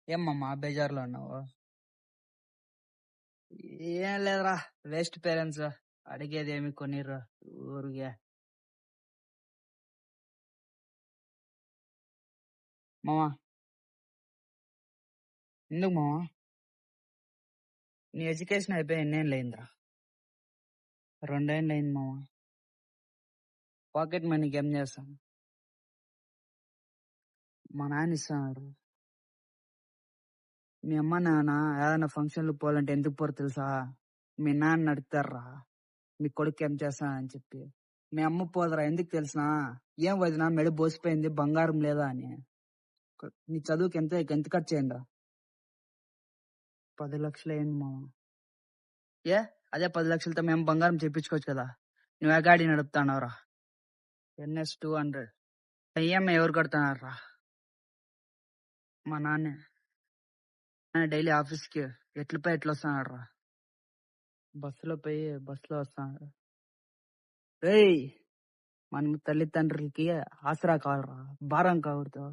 ఏమ్మమ్మా బేజార్లో ఉన్నావు? ఏం లేదురా, వేస్ట్ పేరెంట్స్. అడిగేది ఏమి కొనిర్రు ఊరికే. మామా, ఎందుకు మామా? నీ ఎడ్యుకేషన్ అయిపోయి ఎన్నేళ్ళు అయిందిరా? 2 ఏళ్ళు అయింది మామా. పాకెట్ మనీకి ఏం చేస్తాను? మా నాన్న ఇస్తున్నాడు. మీ అమ్మ నాన్న ఏదైనా ఫంక్షన్లు పోవాలంటే ఎందుకు పోరు తెలుసా? మీ నాన్న అడుగుతారా మీ కొడుకు ఏం చేస్తానని చెప్పి. మీ అమ్మ పోదరా ఎందుకు తెలుసునా? ఏం వదినా మెడ బోసిపోయింది, బంగారం లేదా అని. నీ చదువుకి ఎంత ఖర్చు అయిందా? 10 లక్షలు అయింది మామ. ఏ అదే 10 లక్షలతో మేము బంగారం చేయించుకోవచ్చు కదా. నువ్వు ఏ గాడి నడుపుతానవరా? NS 200. ఈఎంఐ ఎవరు కడుతున్నారా? మా నాన్నే. డైలీ ఆఫీస్కి ఎట్లా వస్తున్నాడు రా? బస్సులో వస్తున్నాడు. రేయ్, మన తల్లిదండ్రులకి ఆసరా కావాలరా, భారం కాకూడదు.